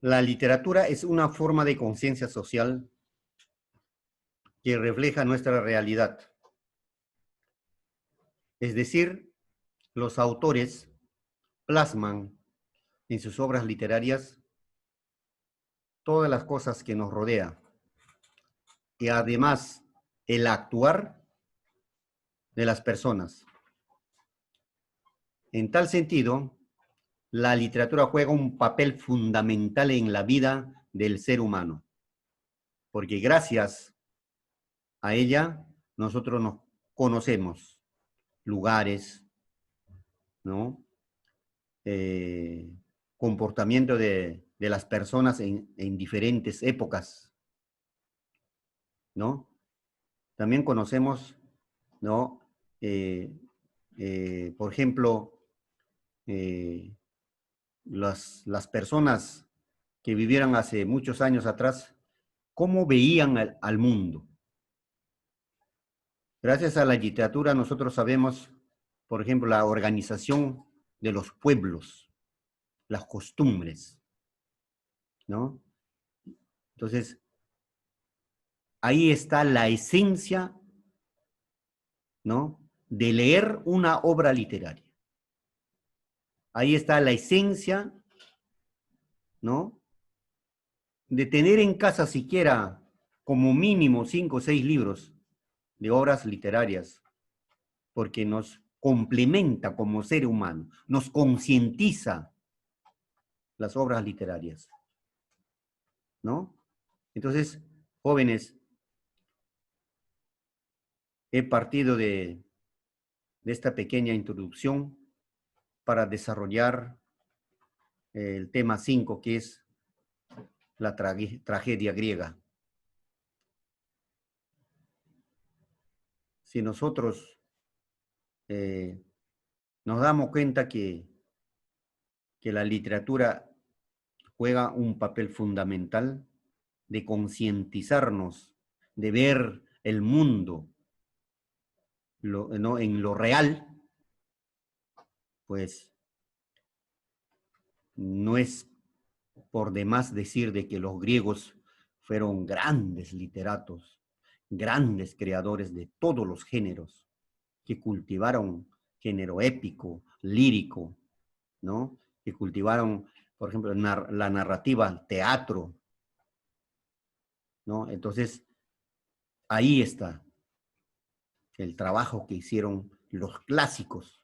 La literatura es una forma de conciencia social que refleja nuestra realidad. Es decir, los autores plasman en sus obras literarias todas las cosas que nos rodean y además el actuar de las personas. En tal sentido, la literatura juega un papel fundamental en la vida del ser humano, porque gracias a ella nosotros nos conocemos lugares, ¿no? Comportamiento de las personas en diferentes épocas, ¿no? También conocemos, ¿no? Por ejemplo, eh, las personas que vivieron hace muchos años atrás, cómo veían al mundo. Gracias a la literatura nosotros sabemos, por ejemplo, la organización de los pueblos, las costumbres, ¿no? Entonces, ahí está la esencia, ¿no? De leer una obra literaria. Ahí está la esencia, ¿no? De tener en casa siquiera como mínimo 5 o 6 libros de obras literarias, porque nos complementa como ser humano, nos concientiza las obras literarias, ¿no? Entonces, jóvenes, he partido de esta pequeña introducción para desarrollar el tema 5, que es la tragedia griega. Si nosotros nos damos cuenta que la literatura juega un papel fundamental de concientizarnos, de ver el mundo ¿no? en lo real, pues no es por demás decir de que los griegos fueron grandes literatos, grandes creadores de todos los géneros, que cultivaron género épico, lírico, ¿no? Que cultivaron, por ejemplo, la narrativa, el teatro, ¿no? Entonces, ahí está el trabajo que hicieron los clásicos,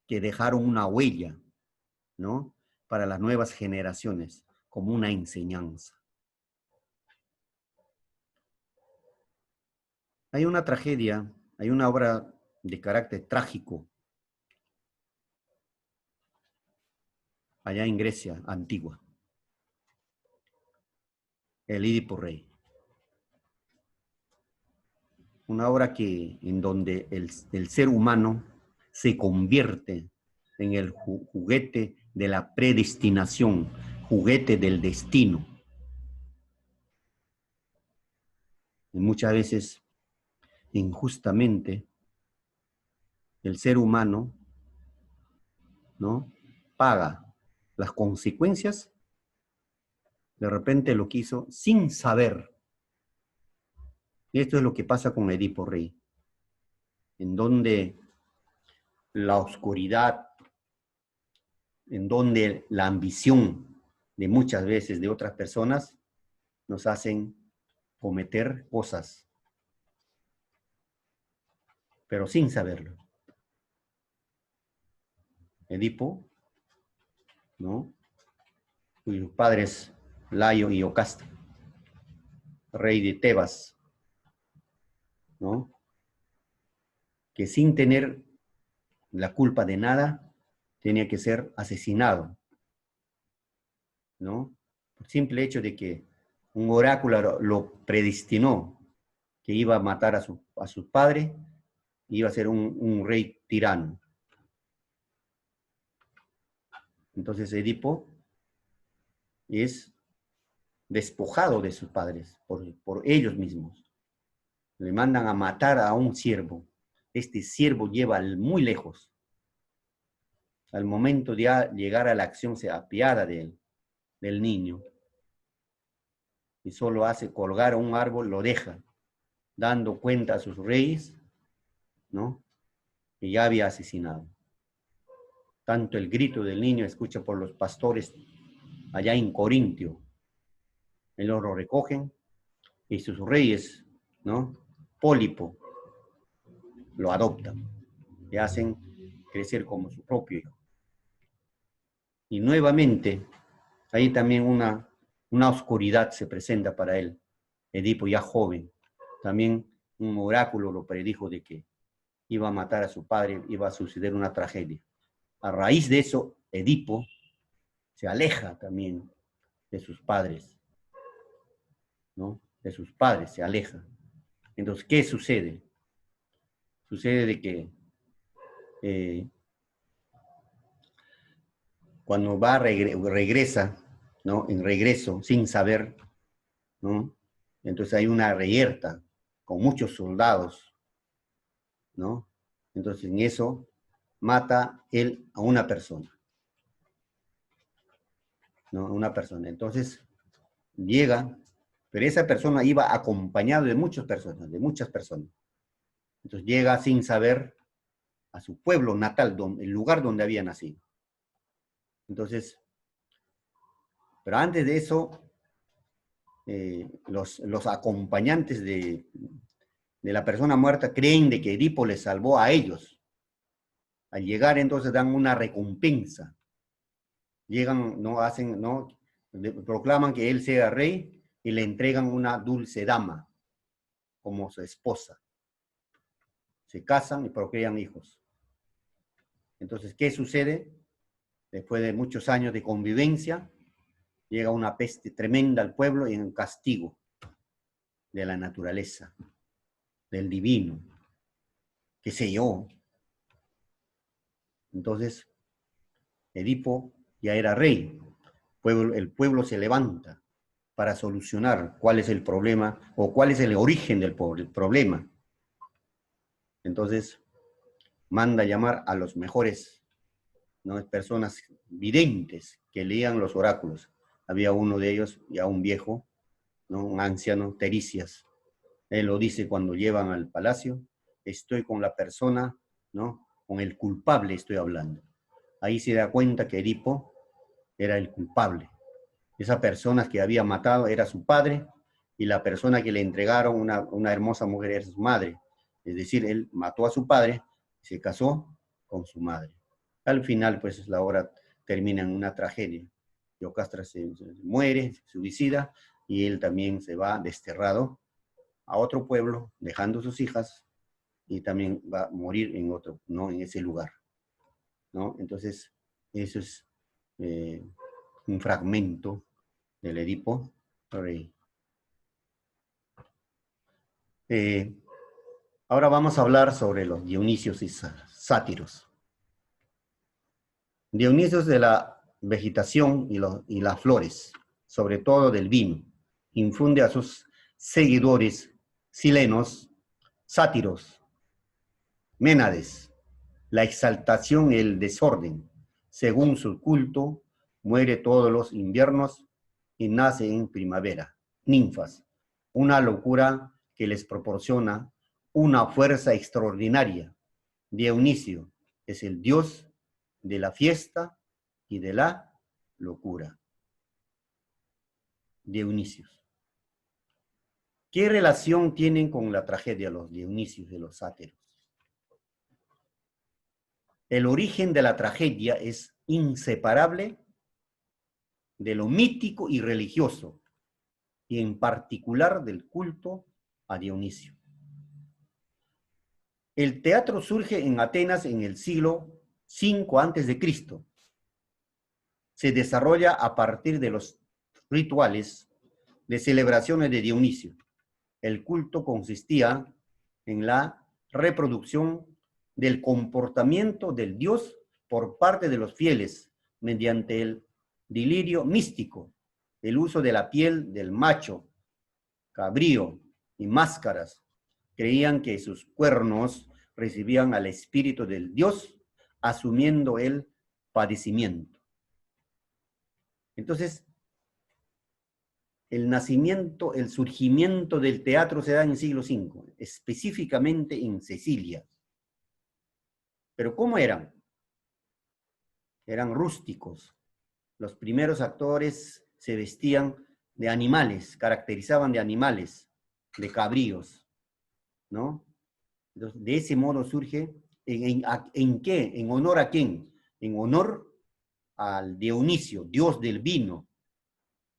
que dejaron una huella, ¿no? Para las nuevas generaciones, como una enseñanza. Hay una tragedia, hay una obra de carácter trágico allá en Grecia antigua, el Edipo Rey. Una obra en donde el ser humano se convierte en el juguete de la predestinación, juguete del destino. Y muchas veces, injustamente, el ser humano, ¿no? Paga las consecuencias, de repente lo quiso sin saber. Y esto es lo que pasa con Edipo Rey, en donde la oscuridad, en donde la ambición de muchas veces de otras personas nos hacen cometer cosas, pero sin saberlo. Edipo, ¿no? Cuyos padres, Layo y Yocasta, rey de Tebas, ¿no? Que sin tener la culpa de nada, tenía que ser asesinado, ¿no? Por simple hecho de que un oráculo lo predestinó, que iba a matar a su padre, iba a ser un rey tirano. Entonces Edipo es despojado de sus padres por ellos mismos. Le mandan a matar a un siervo. Este siervo lleva muy lejos. Al momento de llegar a la acción se apiada de él, del niño, y solo hace colgar a un árbol, lo deja, dando cuenta a sus reyes, ¿no? Que ya había asesinado. Tanto el grito del niño escucha por los pastores allá en Corintio. Ellos lo recogen y sus reyes, ¿no? Pólipo, lo adoptan y hacen crecer como su propio hijo. Y nuevamente, ahí también una oscuridad se presenta para él. Edipo ya joven, también un oráculo lo predijo de que iba a matar a su padre, iba a suceder una tragedia. A raíz de eso, Edipo se aleja también de sus padres, ¿no? De sus padres se aleja. Entonces, ¿qué sucede? Sucede de que cuando regresa, ¿no? En regreso, sin saber, ¿no? Entonces hay una reyerta con muchos soldados, ¿no? Entonces en eso mata él a una persona, ¿no? A una persona. Entonces llega, pero esa persona iba acompañado de muchas personas, de muchas personas. Entonces llega sin saber a su pueblo natal, el lugar donde había nacido. Entonces, pero antes de eso, los acompañantes de la persona muerta creen de que Edipo les salvó a ellos. Al llegar entonces dan una recompensa. Llegan, no hacen, no, proclaman que él sea rey y le entregan una dulce dama como su esposa. Se casan y procrean hijos. Entonces, ¿qué sucede? Después de muchos años de convivencia, llega una peste tremenda al pueblo y un castigo de la naturaleza, del divino, qué sé yo. Entonces, Edipo ya era rey. El pueblo se levanta para solucionar cuál es el problema o cuál es el origen del problema. Entonces, manda llamar a los mejores, ¿no? Personas videntes que leían los oráculos. Había uno de ellos, ya un viejo, ¿no? Un anciano, Tericias. Él lo dice cuando llevan al palacio: estoy con la persona, ¿no? Con el culpable estoy hablando. Ahí se da cuenta que Edipo era el culpable. Esa persona que había matado era su padre y la persona que le entregaron una hermosa mujer era su madre. Es decir, él mató a su padre y se casó con su madre. Al final, pues la obra termina en una tragedia. Yocasta se muere, se suicida, y él también se va desterrado a otro pueblo, dejando sus hijas, y también va a morir en otro, ¿no? En ese lugar, ¿no? Entonces, eso es un fragmento del Edipo rey. Ahora vamos a hablar sobre los Dionisios y sátiros. Dionisios de la vegetación y las flores, sobre todo del vino, infunde a sus seguidores silenos, sátiros, Ménades, la exaltación y el desorden. Según su culto, muere todos los inviernos y nace en primavera. Ninfas, una locura que les proporciona una fuerza extraordinaria. Dionisio es el dios de la fiesta y de la locura. Dionisios. ¿Qué relación tienen con la tragedia los Dionisios y los sátiros? El origen de la tragedia es inseparable de lo mítico y religioso, y en particular del culto a Dionisio. El teatro surge en Atenas en el siglo V a.C. Se desarrolla a partir de los rituales de celebraciones de Dionisio. El culto consistía en la reproducción del comportamiento del dios por parte de los fieles mediante el delirio místico, el uso de la piel del macho, cabrío y máscaras. Creían que sus cuernos recibían al espíritu del dios, asumiendo el padecimiento. Entonces, el nacimiento, el surgimiento del teatro se da en el siglo V, específicamente en Sicilia. ¿Pero cómo eran? Eran rústicos. Los primeros actores se vestían de animales, caracterizaban de animales, de cabríos, ¿no? Entonces, de ese modo surge, ¿en qué? ¿En honor a quién? En honor al Dionisio, dios del vino,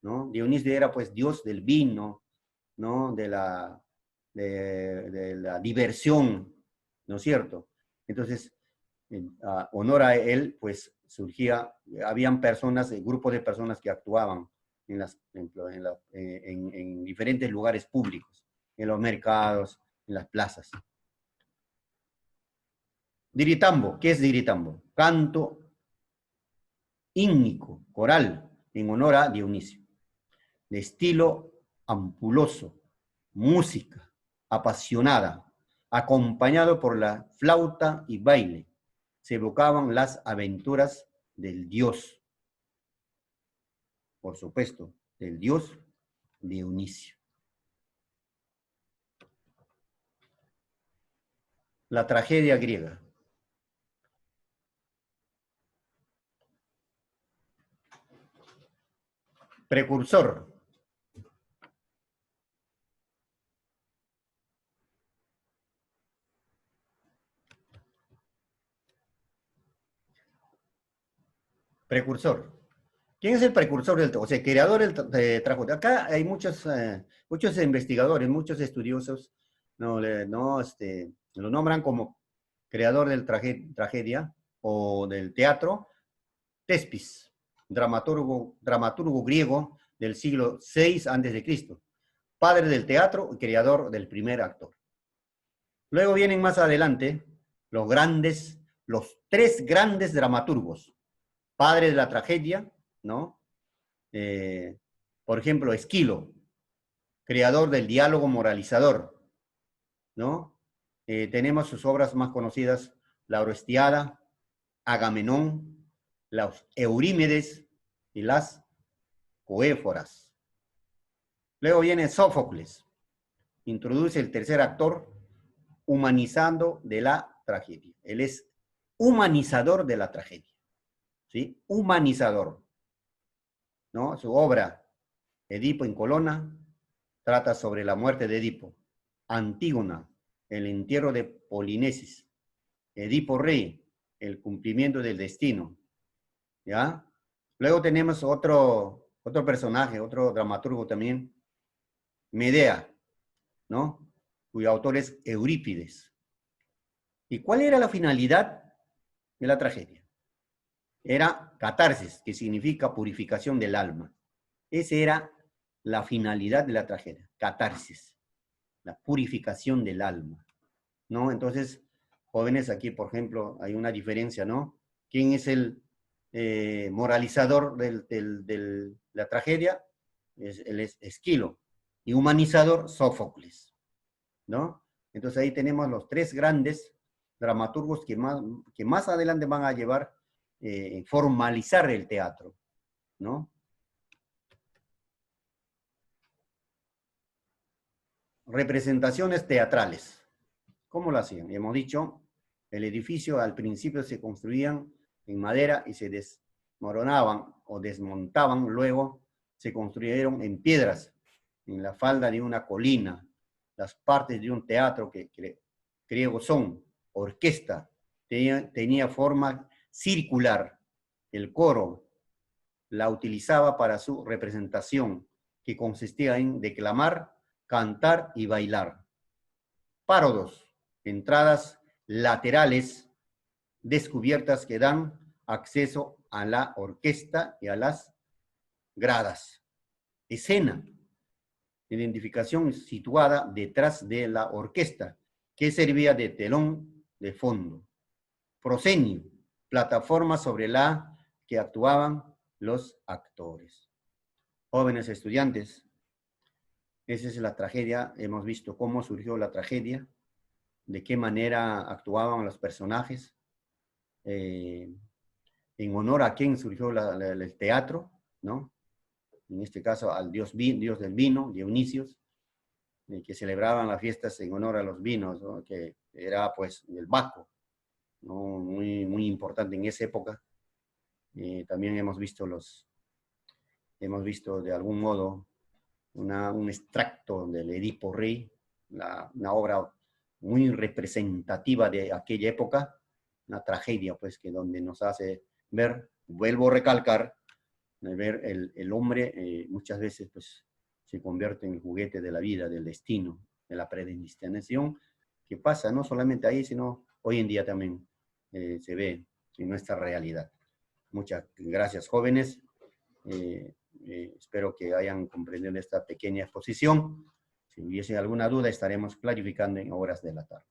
¿no? Dionisio era pues dios del vino, ¿no? De la diversión, ¿no es cierto? Entonces, en honor a él, pues surgía, habían personas, grupos de personas que actuaban en diferentes lugares públicos, en los mercados, en las plazas. Diritambo, ¿qué es diritambo? Canto ígnico, coral, en honor a Dionisio, de estilo ampuloso, música apasionada, acompañado por la flauta y baile. Se evocaban las aventuras del dios, por supuesto, del dios Dionisio. La tragedia griega. Precursor. Precursor. ¿Quién es el precursor del, o sea, creador del trabajo? Acá hay muchos investigadores, muchos estudiosos, lo nombran como creador del tragedia o del teatro, Tespis, dramaturgo griego del siglo VI a.C., padre del teatro y creador del primer actor. Luego vienen más adelante los tres grandes dramaturgos, padre de la tragedia, ¿no? Por ejemplo, Esquilo, creador del diálogo moralizador, ¿no? Tenemos sus obras más conocidas, La Orestiada, Agamenón, los Eurímedes y las Coéforas. Luego viene Sófocles, introduce el tercer actor, humanizando de la tragedia. Él es humanizador de la tragedia, ¿sí? Humanizador, ¿no? Su obra, Edipo en Colona, trata sobre la muerte de Edipo. Antígona, el entierro de Polinesis. Edipo Rey, el cumplimiento del destino. ¿Ya? Luego tenemos otro personaje, otro dramaturgo también, Medea, ¿no? Cuyo autor es Eurípides. ¿Y cuál era la finalidad de la tragedia? Era catarsis, que significa purificación del alma. Esa era la finalidad de la tragedia, catarsis, la purificación del alma, ¿no? Entonces, jóvenes, aquí, por ejemplo, hay una diferencia, ¿no? ¿Quién es el moralizador de la tragedia? Él es Esquilo. Y humanizador, Sófocles, ¿no? Entonces ahí tenemos los tres grandes dramaturgos que más adelante van a llevar, formalizar el teatro, ¿no? Representaciones teatrales. ¿Cómo lo hacían? Hemos dicho, el edificio al principio se construían en madera y se desmoronaban o desmontaban, luego se construyeron en piedras, en la falda de una colina. Las partes de un teatro que griego son orquesta, tenía forma circular. El coro la utilizaba para su representación, que consistía en declamar, cantar y bailar. Párodos, entradas laterales descubiertas que dan acceso a la orquesta y a las gradas. Escena, identificación situada detrás de la orquesta, que servía de telón de fondo. Proscenio, plataforma sobre la que actuaban los actores. Jóvenes estudiantes, esa es la tragedia. Hemos visto cómo surgió la tragedia, de qué manera actuaban los personajes, en honor a quién surgió el teatro, ¿no? en este caso al dios del vino, Dionisios, que celebraban las fiestas en honor a los vinos, ¿no? Que era pues el Baco, ¿no? Muy importante en esa época. También hemos visto de algún modo un extracto del Edipo Rey, una obra muy representativa de aquella época, una tragedia, pues, que donde nos hace ver, vuelvo a recalcar, ver el hombre muchas veces, pues, se convierte en el juguete de la vida, del destino, de la predestinación, que pasa no solamente ahí, sino hoy en día también se ve en nuestra realidad. Muchas gracias, jóvenes. Espero que hayan comprendido esta pequeña exposición. Si hubiese alguna duda, estaremos clarificando en horas de la tarde.